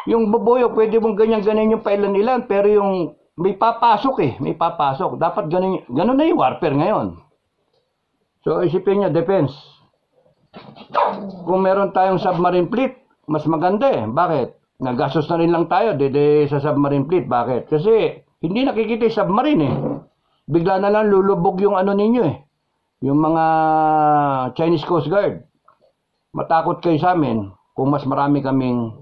Yung bubuyog, pwede mong ganyan-ganyan yung pailan-ilan, pero yung may papasok may papasok. Dapat ganun na yung warfare ngayon. So isipin niya, defense. Kung meron tayong submarine fleet, mas maganda Bakit? Nagastos na rin lang tayo sa submarine fleet. Bakit? Kasi hindi nakikita yung submarine Bigla na lang lulubog yung ninyo Yung mga Chinese Coast Guard. Matakot kayo sa amin kung mas marami kaming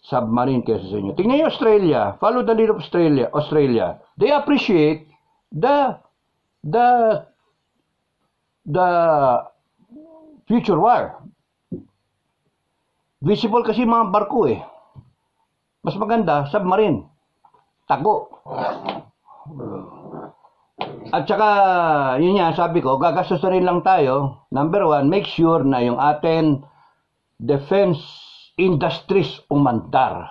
submarine kaysa sa inyo. Tingnan nyo Australia. Follow the lead of Australia. They appreciate the future war. Visible kasi mga barko Mas maganda, submarine. Tago. At saka, yun nga, sabi ko, gagastos na rin lang tayo. Number 1, make sure na yung atin defense industries umandar.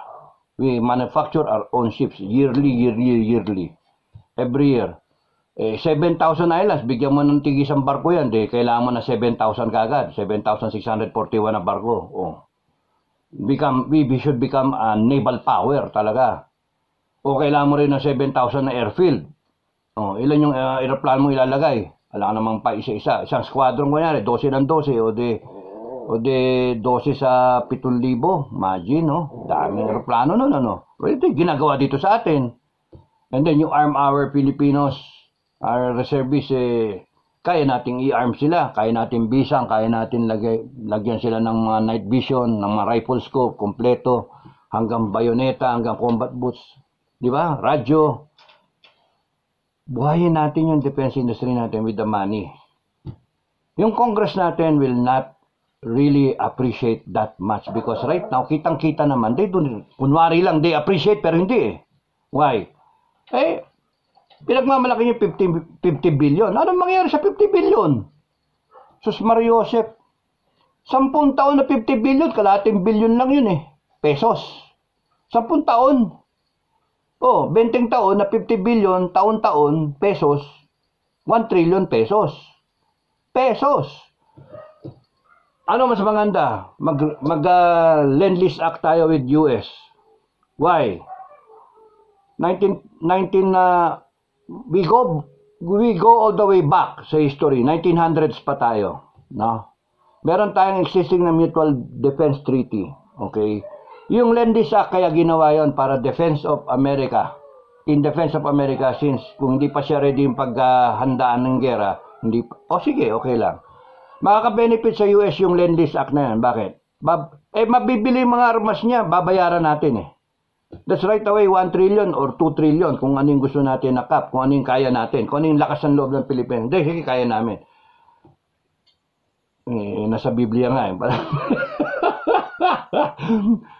We manufacture our own ships yearly. Every year. 7,000 islands, bigyan mo ng tigisang barko yan, di kailangan mo na 7,000 kagad, 7,641 na barko. Oh. We should become a naval power talaga. O kailangan mo rin ng 7,000 na airfield. Oh, ilan yung aeroplano mo ilalagay? Alam ka namang pa isa-isa. Isang squadron ko yan, 12 ng 12, o de 12 sa 7,000. Imagine, no? Daming aeroplano nun, ano? Well, ito ginagawa dito sa atin. And then, you arm our Filipinos, our reservists, kaya nating i-arm sila, kaya natin bisang, kaya natin lagyan sila ng mga night vision, ng mga rifle scope, kompleto, hanggang bayoneta, hanggang combat boots, di ba? Radyo. Buhayin natin yung defense industry natin with the money. Yung Congress natin will not really appreciate that much because right now, kitang-kita naman, kunwari lang, they appreciate pero hindi eh. Why? Pinagmamalaki yung 50 billion. Anong mangyari sa 50 billion? Sus Mario Joseph, 10 taon na 50 billion, kalahating billion lang yun eh. Pesos. 10 taon. 20 taon na 50 billion, taon-taon, pesos, 1 trillion pesos. Pesos. Ano mas maganda? Lend-Lease Act tayo with US. Why? 19 we go all the way back sa history. 1900s pa tayo, no? Meron tayong existing na Mutual Defense Treaty, okay? Yung Lend-Lease Act kaya ginawa yon para defense of America. In defense of America, since kung hindi pa siya ready yung paghandaan ng gera, hindi sige, okay lang. Makaka-benefit sa US yung Lend-Lease Act na yan. Bakit? Mabibili yung mga armas niya, babayaran natin eh. That's right away, 1 trillion or 2 trillion kung ano yung gusto natin na cap, kung ano yung kaya natin, kung ano yung lakas ng loob ng Pilipinas. Hindi, sige, kaya namin. Nasa Biblia nga eh.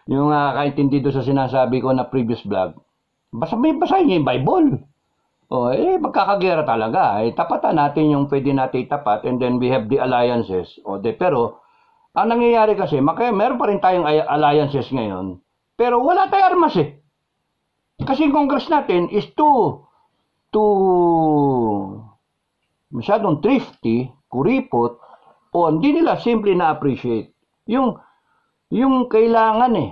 Yung kaintindi doon sa sinasabi ko na previous vlog, basahin niyo yung Bible. Magkakagera talaga. Tapatan natin yung pwede natin itapat and then we have the alliances. Pero, ang nangyayari kasi, meron pa rin tayong alliances ngayon, pero wala tayong armas eh. Kasi yung Congress natin is masyadong thrifty, kuripot, hindi nila simply na-appreciate. Yung kailangan eh.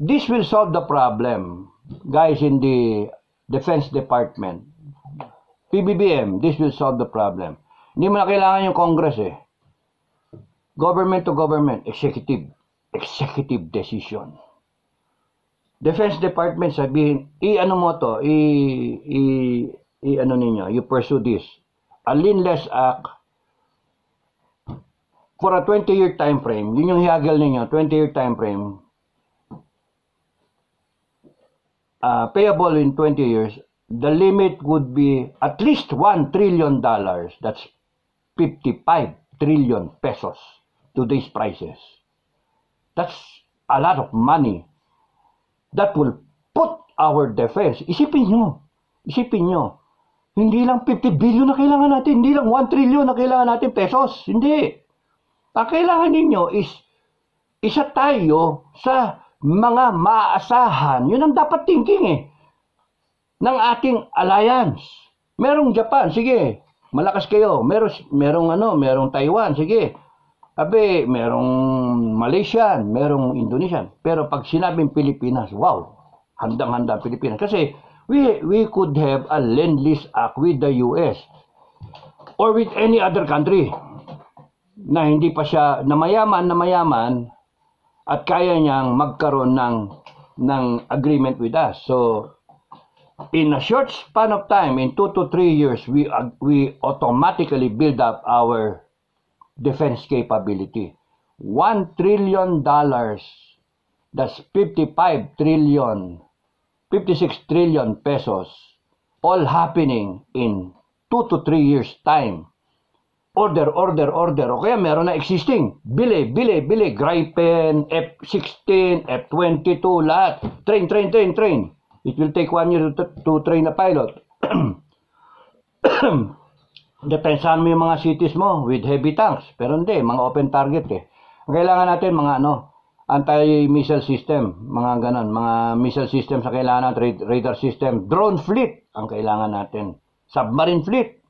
This will solve the problem. Guys in the Defense Department. PBBM, this will solve the problem. Hindi mo na kailangan yung Congress eh. Government to government, executive decision. Defense Department sabihin, you pursue this. A Lend-Lease Act for a 20-year time frame, yun yung hiyagel ninyo, 20-year time frame, payable in 20 years, the limit would be at least $1 trillion. That's 55 trillion pesos today's prices. That's a lot of money. That will put our defense. Isipin nyo. Hindi lang 50 billion na kailangan natin. Hindi lang 1 trillion na kailangan natin pesos. Hindi. Ang kailangan ninyo is isa tayo sa mga maaasahan. Yun ang dapat thinking eh. Ng ating alliance. Merong Japan, sige. Malakas kayo. Merong Taiwan, sige. Merong Malaysian, merong Indonesian. Pero pag sinabing Pilipinas, wow, handang-handa Pilipinas. Kasi we could have a Lend-Lease Act with the US or with any other country na hindi pa siya na mayaman at kaya niyang magkaroon ng agreement with us. So, in a short span of time, in 2 to 3 years, we automatically build up our defense capability. $1 trillion, that's 56 trillion pesos, all happening in 2 to 3 years time. Order. O kaya meron na existing. Bili. Gripen, F-16, F-22, lahat. Train. It will take 1 year to train a pilot. Depensahan mo yung mga cities mo with heavy tanks. Pero hindi, mga open target eh. Kailangan natin mga anti-missile system, mga missile system sa kailangan natin, radar system, drone fleet ang kailangan natin. submarine fleet,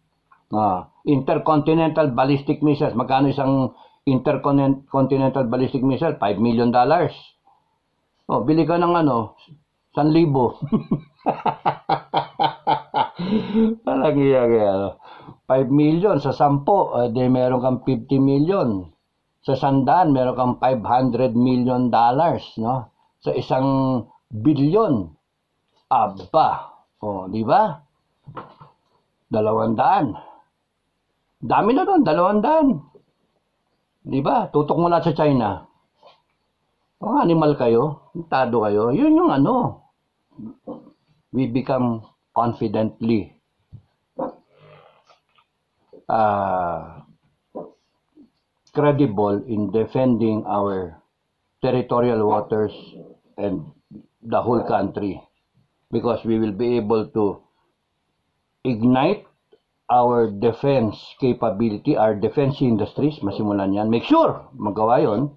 intercontinental ballistic missiles. Magkano isang intercontinental ballistic missile? $5 million. Bili ka ng 1,000. Parang iya 5 million sa 10, di meron kang 50 million. Sa 100, meron kang $500 million, no? Sa 1 billion. Aba. Di ba? 200. Dami na doon, 200. Di ba? Tutok mo lahat sa China. Animal kayo, tado kayo. Yun yung we become confidently credible in defending our territorial waters and the whole country, because we will be able to ignite our defense capability, our defense industries, masimulan yan. Make sure magawa yon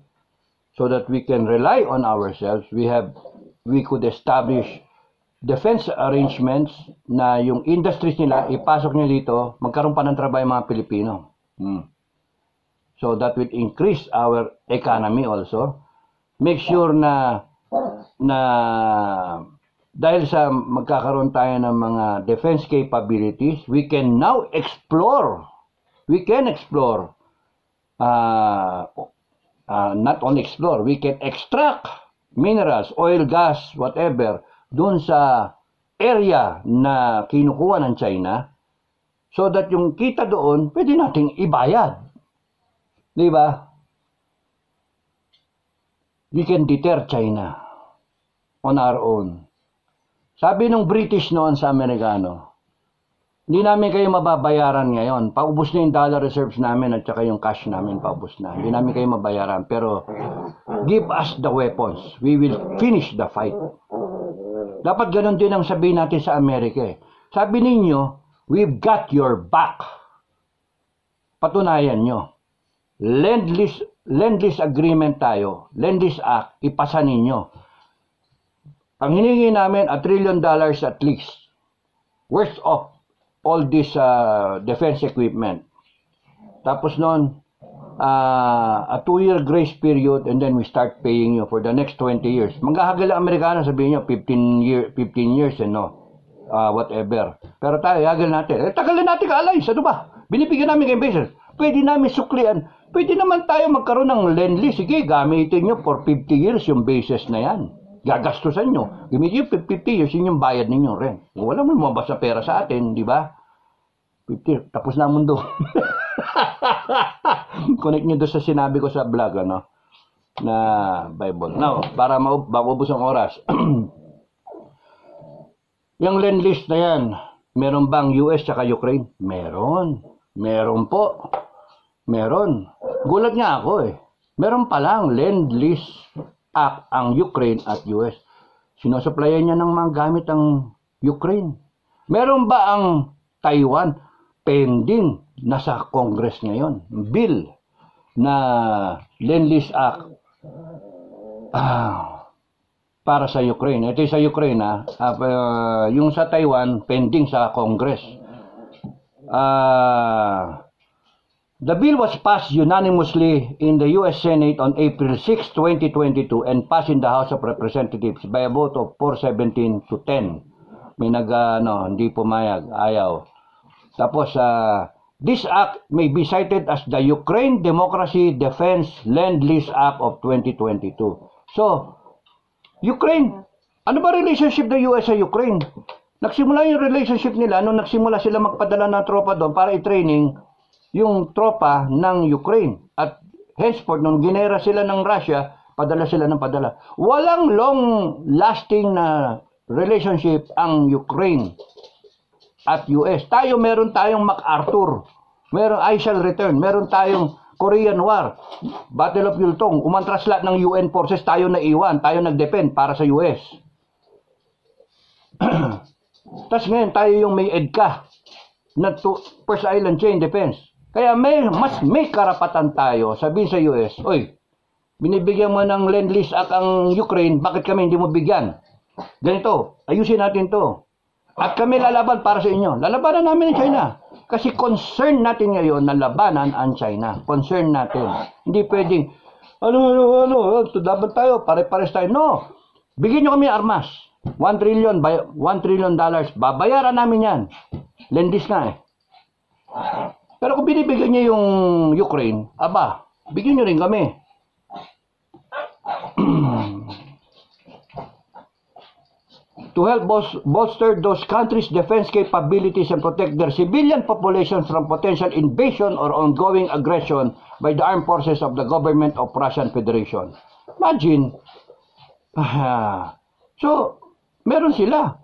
so that we can rely on ourselves. We could establish defense arrangements na yung industries nila, ipasok nyo dito, magkaroon pa ng trabaho yung mga Pilipino. So that will increase our economy also. Make sure na dahil sa magkakaroon tayo ng mga defense capabilities, we can now explore. We can explore. Not only explore, we can extract minerals, oil, gas, whatever, dun sa area na kinukuha ng China, so that yung kita doon, pwede nating ibayad. Di ba? We can deter China on our own. Sabi ng British noon sa Amerikano, hindi namin kayo mababayaran ngayon. Paubos na yung dollar reserves namin at saka yung cash namin paubos na. Hindi namin kayo mabayaran. Pero give us the weapons. We will finish the fight. Dapat ganun din ang sabihin natin sa Amerika. Sabi ninyo, we've got your back. Patunayan nyo. Lend-Lease agreement tayo. Lend-Lease Act, ipasa ninyo. Ang hiningi namin, $1 trillion at least. Worth of all this defense equipment. Tapos noon, a 2-year grace period, and then we start paying you for the next 20 years. Maghahagal ang Amerikano, sabihin nyo, 15 years and whatever. Pero tayo, hagal natin. Tagal na natin ka-allies, ano ba? Binibigyan namin kayo bases. Pwede namin suklian. Pwede naman tayo magkaroon ng lend-lease. Sige, gamitin nyo for 50 years yung bases na yan. Gagastusan nyo. Gamitin nyo 50 years, yun yung bayad ninyo rin. Wala mo lumabas na pera sa atin, di ba? 50, tapos na mundo. Connect nyo doon sa sinabi ko sa vlog, na Bible. Now, para maubos ang oras. Yung lend-lease na yan, meron bang US tsaka Ukraine? Meron. Meron po. Meron. Gulat nga ako Meron palang Lend-Lease Act ang Ukraine at US. Sinusuplayan niya ng mga gamit ang Ukraine. Meron ba ang Taiwan? Pending. Nasa Congress ngayon. Bill na Lend-Lease Act para sa Ukraine. Ito yung sa Ukraine. Yung sa Taiwan, pending sa Congress. The bill was passed unanimously in the U.S. Senate on April 6, 2022 and passed in the House of Representatives by a vote of 417 to 10. May hindi pumayag, ayaw. Tapos, this act may be cited as the Ukraine Democracy Defense Lend-Lease Act of 2022. So, Ukraine, ano ba relationship ng US sa Ukraine? Nagsimula yung relationship nila nung nagsimula sila magpadala ng tropa doon para i-training yung tropa ng Ukraine. At henceforth, nung ginera sila ng Russia, padala sila ng padala. Walang long-lasting na relationship ang Ukraine at US. Meron tayong MacArthur. I shall return. Meron tayong Korean War. Battle of Yultong. Umantras lahat ng UN forces. Tayo naiwan. Tayo nag-defend para sa US. Tapos ngayon, tayo yung may EDCA na First Island Chain Defense. Kaya mas may karapatan tayo sabihin sa US, oy, binibigyan mo ng Lend-Lease Act ang Ukraine, bakit kami hindi mo bigyan? Ganito, ayusin natin to. At kami lalaban para sa inyo. Lalabanan namin ang China. Kasi concern natin ngayon na labanan ang China. Concern natin. Hindi pwedeng, laban tayo, pare-pares tayo. No! Bigyan nyo kami armas. 1 trillion, $1 trillion. Babayaran namin yan. Lendis na eh. Pero kung binibigyan nyo yung Ukraine, aba, bigyan nyo rin kami. To help bolster those countries' defense capabilities and protect their civilian populations from potential invasion or ongoing aggression by the armed forces of the government of Russian Federation. Imagine, so, meron sila.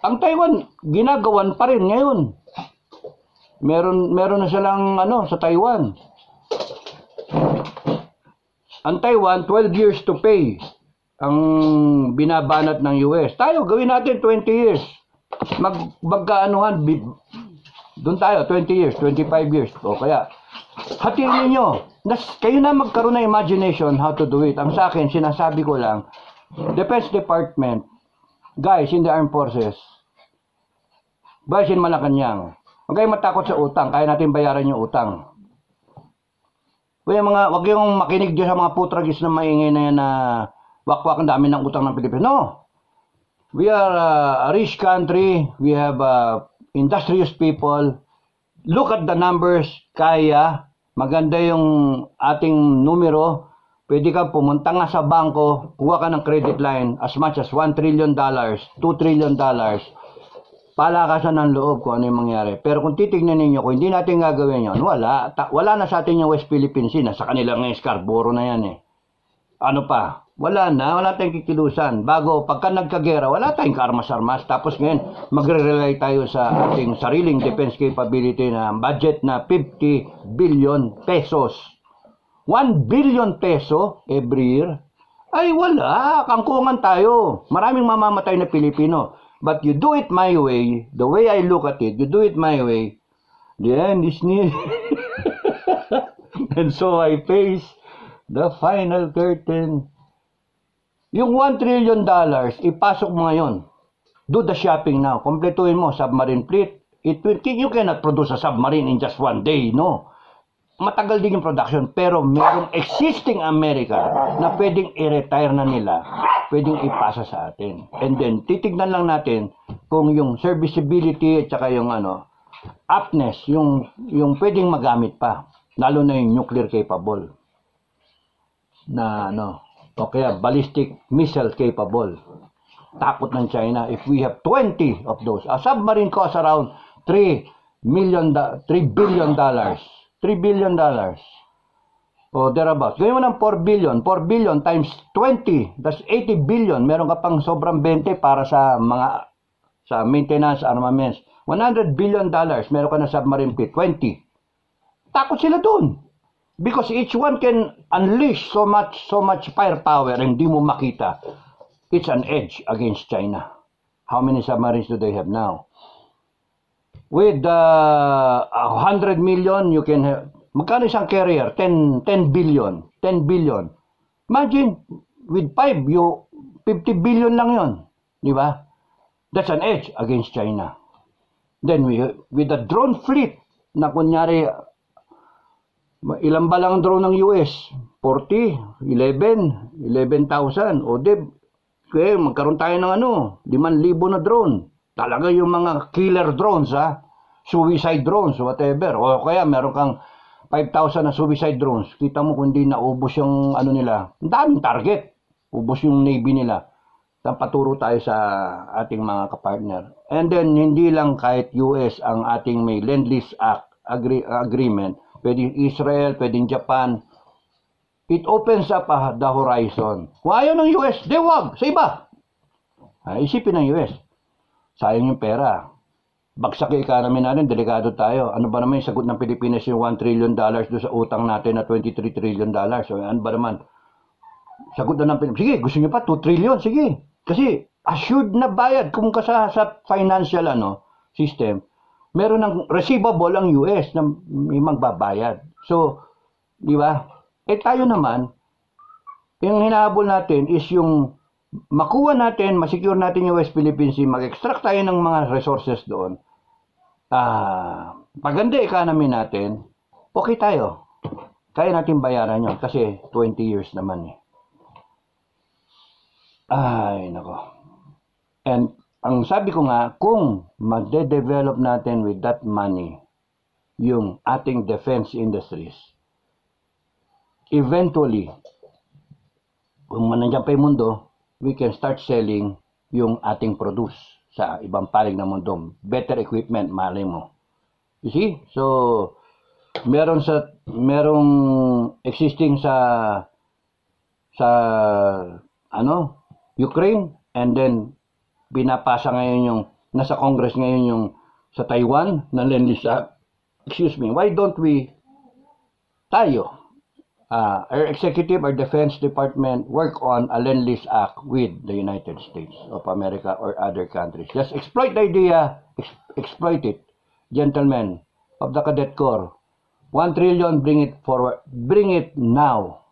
Ang Taiwan, ginagawan pa rin ngayon. Meron na silang sa Taiwan. Ang Taiwan, 12 years to pay ang binabanat ng US. Tayo, gawin natin 20 years. Magkaanuhan, doon tayo, 20 years, 25 years. O kaya, hatiin ninyo. Kayo na magkaroon ng imagination how to do it. Ang sa akin, sinasabi ko lang, Defense Department, guys in the armed forces, guys in Malacanang, huwag kayong matakot sa utang, kaya natin bayaran yung utang. Huwag yung makinig dyan sa mga putragis na maingay na yan na wakwak ang dami ng utang ng Pilipinas. No! We are a rich country. We have industrious people. Look at the numbers. Kaya. Maganda yung ating numero. Pwede ka pumunta nga sa bangko, kuha ka ng credit line as much as $1 trillion, $2 trillion. Palakasan ng loob kung ano yung mangyari. Pero kung titignan ninyo, kung hindi natin gagawin yun, wala na sa atin yung West Philippine Sea. Sa kanila ngayon, Scarborough na yan eh. Ano pa? Wala tayong kikilusan. Bago, pagka nagkagera, wala tayong karmas-armas. Tapos ngayon, magre-rely tayo sa ating sariling defense capability na budget na 50 billion pesos. 1 billion peso every year? Ay wala, kangkungan tayo. Maraming mamamatay na Pilipino. But you do it my way, the way I look at it, you do it my way, the end is near. And so I face the final curtain. Yung $1 trillion, ipasok mo ngayon. Do the shopping now. Kompletuhin mo, submarine fleet. You cannot produce a submarine in just one day, no? Matagal din yung production, pero merong existing America na pwedeng i-retire na nila, pwedeng ipasa sa atin. And then, titignan lang natin kung yung serviceability at saka yung aptness, yung pwedeng magamit pa. Lalo na yung nuclear capable. Na o kaya ballistic missile capable. Takot ng China if we have 20 of those. A submarine costs around $3 billion. $3 billion. O thereabouts. Gawin mo ng 4 billion. 4 billion times 20. That's 80 billion. Meron ka pang sobrang 20 para sa maintenance, armaments. $100 billion. Meron ka na submarine fleet. 20. Takot sila dun. Because each one can unleash so much firepower and hindi mo makita. It's an edge against China. How many submarines do they have now? With 100 million, you can have, magkano isang carrier? 10 billion. 10 billion. Imagine, with 5, 50 billion lang yon, di ba? That's an edge against China. Then, with the drone fleet, na kunyari, ilan ba lang drone ng US? 40, 11,000. O di, magkaroon tayo ng 5,000 na drone. Talaga yung mga killer drones, suicide drones, whatever. O kaya meron kang 5,000 na suicide drones. Kita mo kung hindi naubos yung nila. Ang daming target. Ubos yung Navy nila. Paturo tayo sa ating mga kapartner. And then, hindi lang kahit US ang ating may Lend-Lease Act agreement. Pwedeng Israel, pwedeng Japan. It opens up the horizon. Kung ayaw ng US, di wag, sa iba. Isipin ng US. Sayang yung pera. Bagsak yung economy natin, delikado tayo. Ano ba naman yung sagot ng Pilipinas yung $1 trillion doon sa utang natin na $23 trillion? So, ano ba naman? Sagot na ng Pilipinas. Sige, gusto nyo pa 2 trillion? Sige. Kasi assured na bayad. Kung sa financial system, meron ng receivable ang US na may magbabayad. So, di ba? Tayo naman, yung hinahabol natin is yung makuha natin, masecure natin yung West Philippine Sea, mag-extract tayo ng mga resources doon, paganda economy natin, okay tayo. Kaya natin bayaran yun kasi 20 years naman eh. Ay, nako. And ang sabi ko nga, kung magde-develop natin with that money yung ating defense industries, eventually, kung nandiyan pa yung mundo, we can start selling yung ating produce sa ibang panig ng mundo. Better equipment, malay mo. You see? So, merong existing sa Ukraine, and then pinapasa ngayon yung nasa Congress ngayon yung sa Taiwan na Lend-Lease Act. Excuse me, why don't we tayo our executive, our defense department work on a Lend-Lease Act with the United States of America or other countries. Just exploit the idea, exploit it. Gentlemen of the Cadet Corps, 1 trillion, bring it forward, bring it now,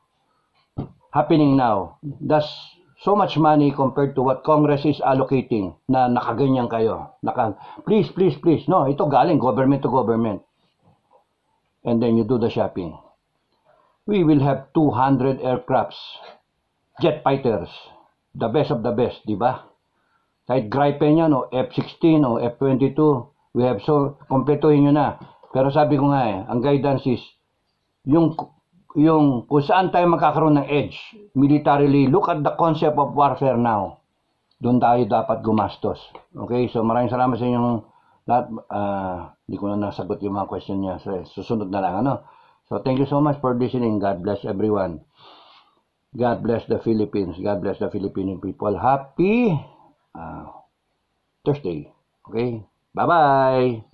happening now. That's so much money compared to what Congress is allocating na nakaganyan kayo. Please, please, please. No, ito galing government to government. And then you do the shopping. We will have 200 aircrafts, jet fighters, the best of the best, di ba? Kahit Gripen yan, o F-16 o F-22, we have so, kompletuhin nyo na. Pero sabi ko nga ang guidance is, yung kung saan tayo magkakaroon ng edge, militarily, look at the concept of warfare now. Doon tayo dapat gumastos. Okay, so maraming salamat sa inyong lahat. Hindi ko na nasagot yung mga question niya. Susunod na lang, ano? So, thank you so much for listening. God bless everyone. God bless the Philippines. God bless the Filipino people. Happy Thursday. Okay? Bye-bye!